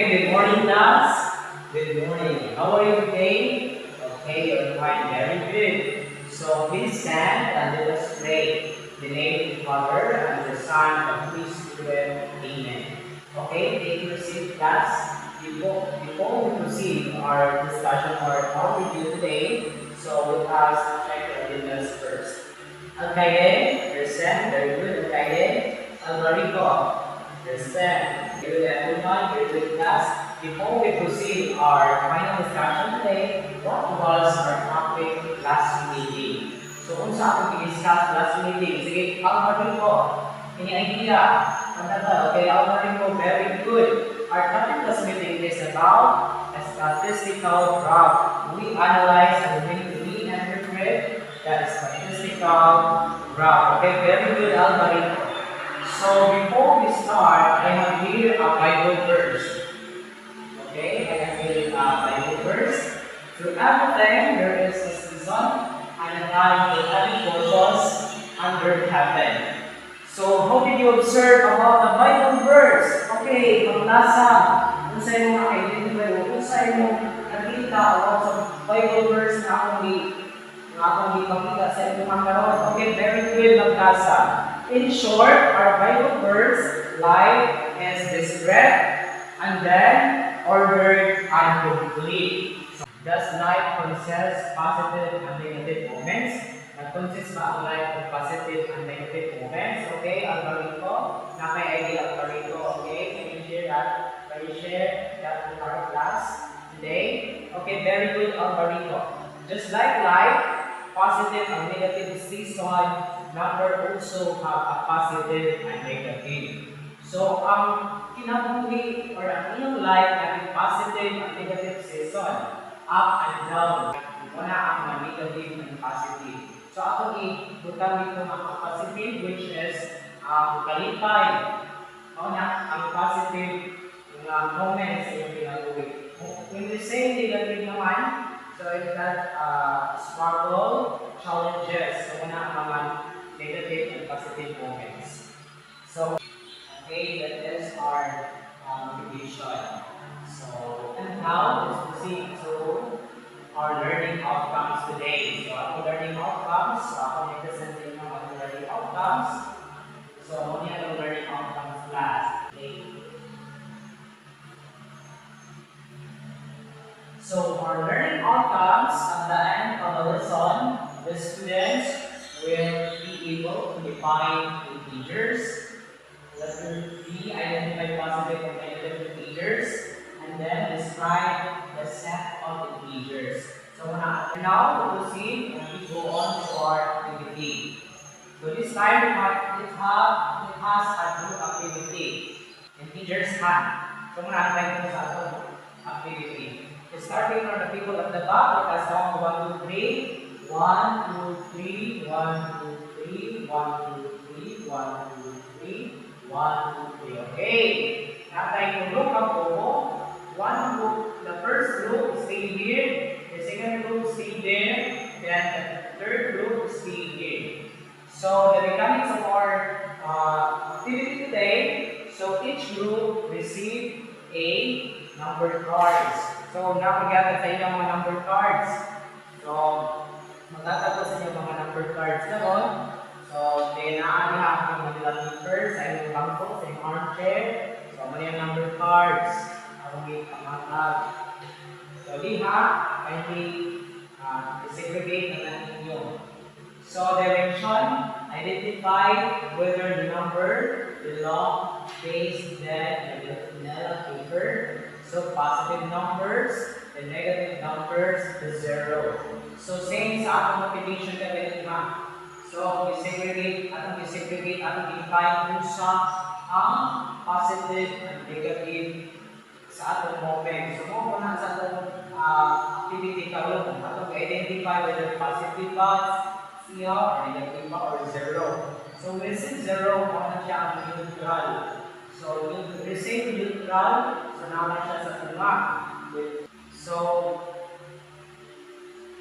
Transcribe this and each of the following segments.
good morning, class. Good morning. How are you today? Okay, you're fine. Very good. So please stand and let us pray. In the name of the Father and the Son and the Holy Spirit. Amen. Okay, take your seat, class. Before we proceed our discussion or our review today, so let us check the attendance first. Alcaide, present. Very good, Alcaide. Alvarico, present. Very good, everyone. Very good, class. Before we proceed our final discussion today, what was our topic last meeting? So, kung sa ating i-discuss last meeting, sige, Alvarico, any idea? Okay, Alvarico, very good. Our topic last meeting is about a statistical graph. We analyze and we interpret that statistical graph. Okay, very good, Alvarico. So before we start, I have here a Bible verse. Okay, I have here a Bible verse. Through everything, there is a season and a time for every purpose under heaven. So, how did you observe about the Bible verse? Okay, paglasa, kung sa iyo ma-identify mo, kung sa iyo nakita about sa Bible verse na akong ipakita sa iyo mga karon. Okay, very good, paglasa. In short, our Bible verse, life is discrete and then ordered and complete. So, does life possess positive and negative moments? Nag-consist ba ang life of positive and negative moments? Okay, Alvarico, naka-idea Alvarico, okay? Can you share that? Can you share that with our class today? Okay, very good, Alvarico. Just like life, positive and negative season, number also have a positive and negative. So, ang kinabuhi or ang inyong life ay positive and negative season, up and down. Wala ang negative and positive. So, ako ibutang dito ang positive, which is kalipay. Ang positive moments yung pinag-uwi. When we say negative naman, so it's that struggle, challenges. So, wala ang mga negative and positive moments. So, okay, that is our motivation. So, and now, let's proceed to our learning outcomes today. So, our learning outcomes, ako may-present din ng ating learning outcomes. So, muna yung learning outcomes class. Okay. So, our learning outcomes at the end of the lesson, the students will be able to define integers. Letter B, identify positive and negative integers, and then describe the set of integers. So now we proceed and we go on to our activity. So this time it has a group activity. Integers have. So muna tayo sa atong activity. Starting from the people at the back, let us count 1, 2, 3. 1, 2, 3, 1, 2, 3, 1, 2, 3, 1, 2, 3. 1, 2, 3. Okay. Natay tulog ang buo. One group, the first group stay here. The second group stay there. Then the third group stay here. So the mechanics of our activity today. So each group receive a number cards. So napagyagat sa inyo ang mga number cards. So magtatapos sa inyo mga number cards na mo. So, kailangan niya ang mga first sa inyong bangko, sa inyong armchair. So, mali ang number cards. Ang pamatag. So, diha, kindly segregate na lang ninyo. So, direction, identify whether the number belong face, dead, and vanilla paper. So, positive numbers, and negative numbers, the 0. So, same sa ating motivation ka ganit ha. So, i-segregate, atong i-define kung sa ang positive and negative sa atong moment. So, mo na sa atong activity karon, atong i-identify whether positive ba siya or negative ba or 0. So, we receive 0, kung na siya ang neutral. So, we receive neutral, so naman siya sa tunga. So,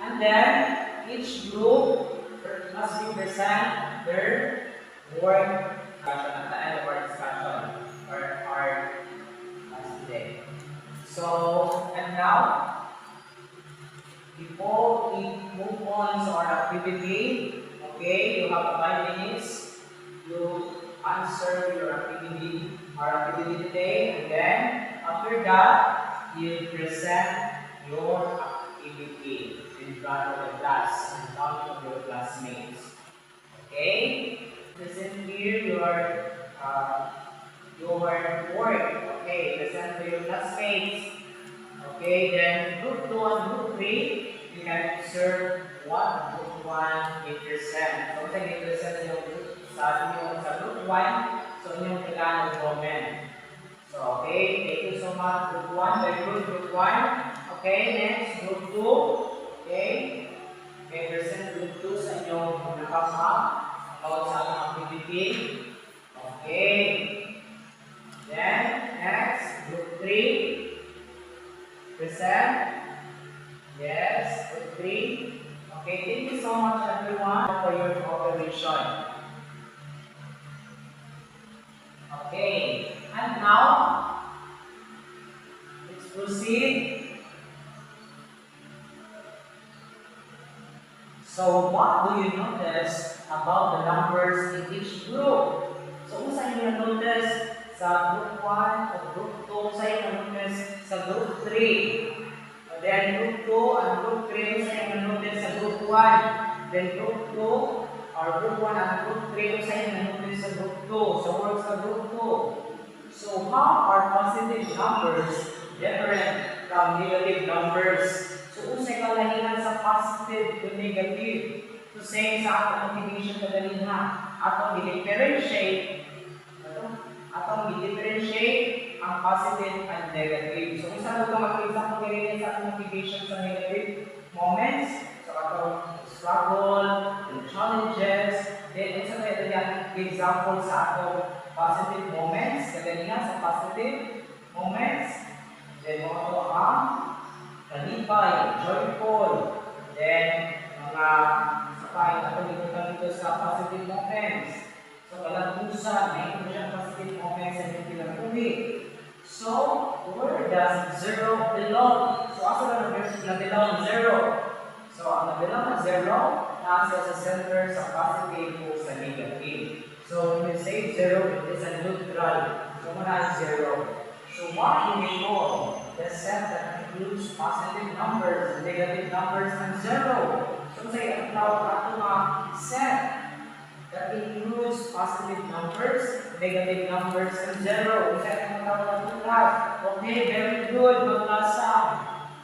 and then, each group must be present their work discussion at the end of our discussion or our class today. And now, before we move on to our activity, okay, you have 5 minutes to answer your activity, our activity today, and then after that, you present your activity in front of the class, in front of your classmates. Okay? Present here your work. Okay, present to your classmates. Okay, then group 2 and group 3, you can observe what group 1 may present. So, may present yung sa group 1, so yung kailangan comment. So, okay, thank you so much, group 1. Very good, group 1. Okay, next, group 2. Okay, may present group 2 sa inyong nakama about sa ating activity. Okay, then, next, group 3. Present. Yes, group 3. Okay, thank you so much everyone for your cooperation. Okay, and now let's proceed. So, what do you notice about the numbers in each group? So, kung saan nyo na-notice sa group 1 o group 2, saan nyo na-notice sa group 3? Then, group 2 and group 3, saan nyo na-notice sa group 1? Then, group 2 or group 1 and group 3, saan nyo na-notice sa group 2? So, work sa group 2. So, how are positive numbers different from negative numbers? So, usay kalahihan sa positive to negative. So, say sa atong motivation kadalihan, atong i-differentiate ang positive and negative. So, kung saan ito mag-example ganyan sa atong motivation sa negative moments, so atong struggle, and challenges, then kung saan ito yung example sa atong positive moments, kadalihan sa positive moments, then mga ito ang kalipay, joyful, then mga sakay na pagkikutan dito sa positive moments. So, kalantusan, may ito siyang positive moments na yung pinag-uwi. So, where does 0 belong? So, asa na belong 0? So, ang na-belong na 0, nasa sa center sa positive o sa negative. So, when you say 0, it is a neutral. So, muna 0. So, what do we call the set that includes positive numbers, negative numbers, and 0? So, say, ang tawag ato nga set that includes positive numbers, negative numbers, and 0. Set ang tawag ato class. Okay, very good, mga klasa.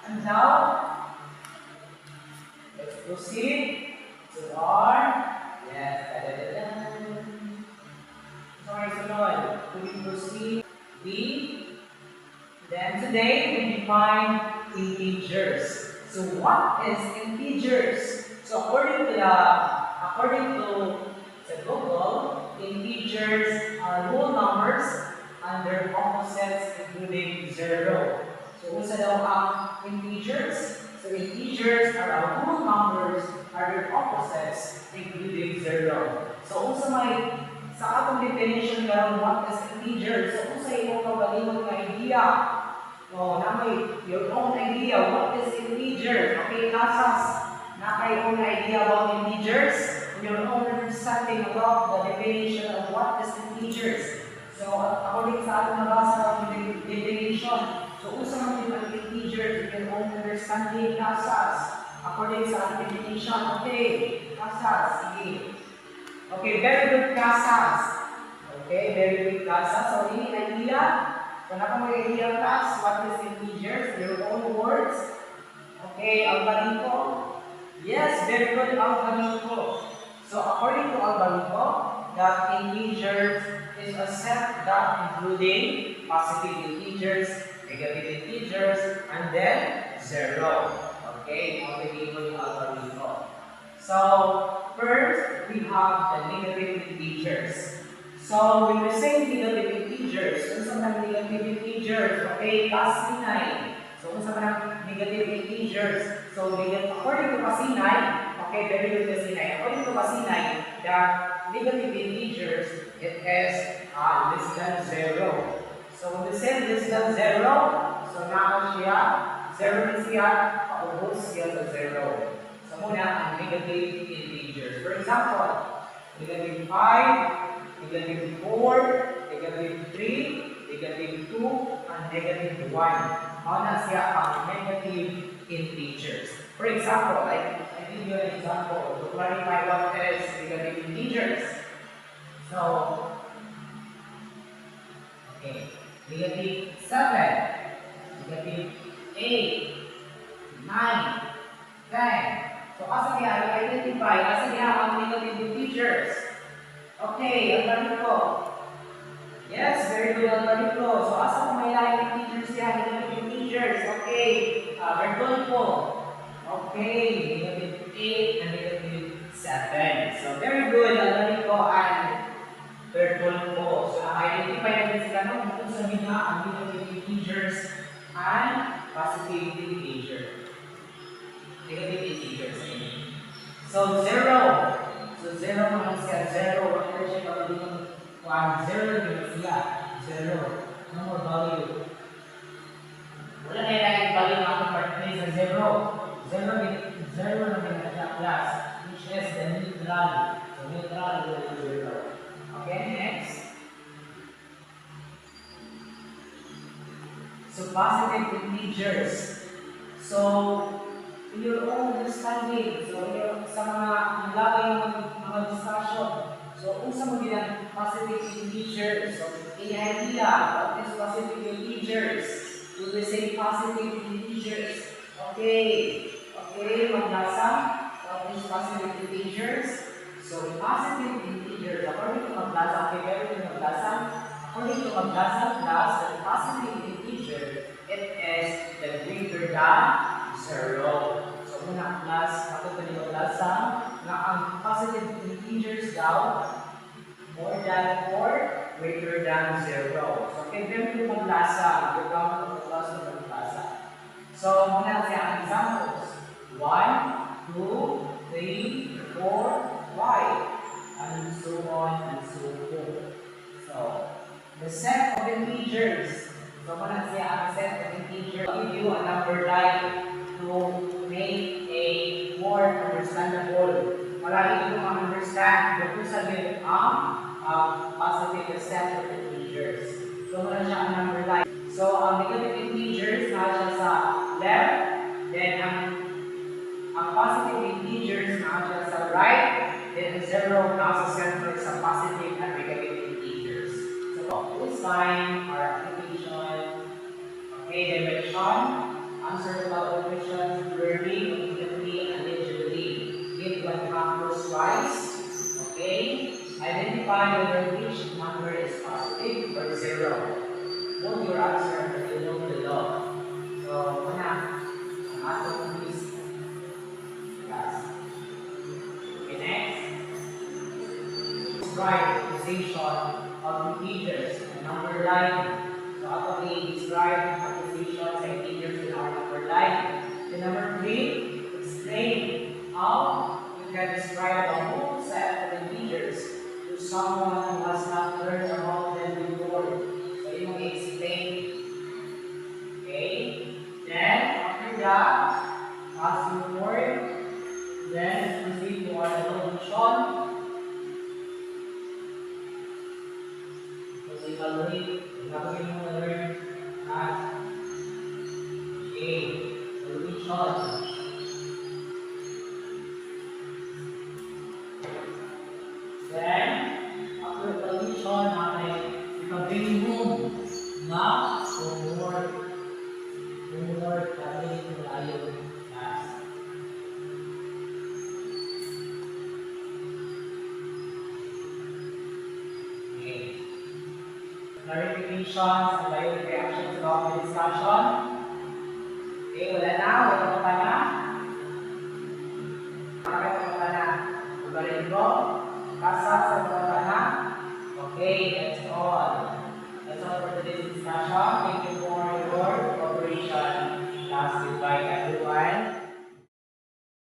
And now, let's proceed to our, yes, sorry, sunod. We proceed B. Then today we define integers. So what is integers? So according to Google, integers are whole numbers and their opposites including 0. So unsa daw ang integers? So integers are whole numbers and their opposites including 0. So unsa may sa atong definition karon what is integer? So unsa imong kabalingong nga idea? Oh, na may your own idea what is integer? Okay, klasas. Na may own idea about integers? Your own understanding about the definition of what is integers. So according sa atong nabasa ng definition, so unsa man din ang integer in your own understanding klasas? According sa atong definition, okay, klasas, sige. Okay, very good klasas. Okay, very good klasas. So ini idea. Kung ako may idea class, what is integers? Your own words. Okay, algorithm. Yes, very good algorithm. So according to algorithm, that integers is a set that including positive integers, negative integers, and then 0. Okay, algorithm algorithm. So first, we have the negative integers. So when we say negative integers, unsa man negative integers? Okay, Casinay. So unsa man negative integers? So according to Casinay, okay, very good Casinay. According to Casinay, the negative integers it is less than 0. So when we say less than 0, so naa siya zero din siya, paubos siya sa zero. So muna ang negative integers. For example, negative 5, negative 4, negative 3, negative 2, and negative 1. Mauna siya ang negative integers. For example, I give you an example to clarify what is negative integers. So, okay, negative 7, negative 8, 9, 10. So, asa niya, i-identify, asa niya ang negative integers. Okay, ang galing ko. Yes, very good ang galing ko. So, asa kung may laing integers niya, negative integers. Okay, very po. Okay, negative 8 and negative 7. So, very good ang galing ko and very po. So, identify natin sila kung sabihin nga ang negative integers and positive integers. Negative integers. So, 0. So, 0 naman siya. 0. Wala siya kapag 1. 0 naman siya. 0. No more value. Wala na yung value ng aking partner sa 0. 0 naman siya class. Which is the neutral. So, neutral will be 0. Okay, next. So, positive integers. So, in your own understanding, so sa mga nilagay mga discussion, so unsa mo bilang positive integers, so any idea what is positive integers? We will say positive integers. Okay, maglasa, what is positive integers? So positive integers, according to maglasa, okay, very good maglasa, according to maglasa class, the positive integer, it is the greater than 0. So, muna class, ako pa nila klasa na ang positive integers daw more than 4, greater than 0. So, kaya ganito yung maglasa, gagawin ng class ng maglasa. So, muna siya ang examples. 1, 2, 3, 4, 5, and so on and so forth. So, the set of integers. So, muna siya ang set of integers. I'll give you a number line to make a more understandable. Marami ito ma-understand kung sabihin ang positive set of integers. So, wala siya ang number line. So, ang negative integers na siya sa left, then ang positive integers na siya sa right, then 0 na sa center sa positive and negative integers. So, this line, our application, okay, direction, answer to our questions verbally, immediately, and legibly. Give one numbers twice. Okay. Identify whether which number is positive or 0. Note your answer below. So, muna, ang ating list. Yes. Okay, next. Describe the position of integers and number line. So, after we describe the position of integers in our number line. The number 3, explain how you can describe a whole set of integers to someone who has not heard about them before. So, you will explain. Okay? Then, after that, ask your word. Then, proceed to our evaluation. So, evaluate. Gagawin mo na learn at solution. Then, after solution natin, ipag-bring home na homework kami ito tayo class. Okay. Clarifications and direct reactions about the discussion. Okay, wala pa na. Magaling ko. Kasa sa mga na. Okay, that's all. That's all for today's discussion. Thank you.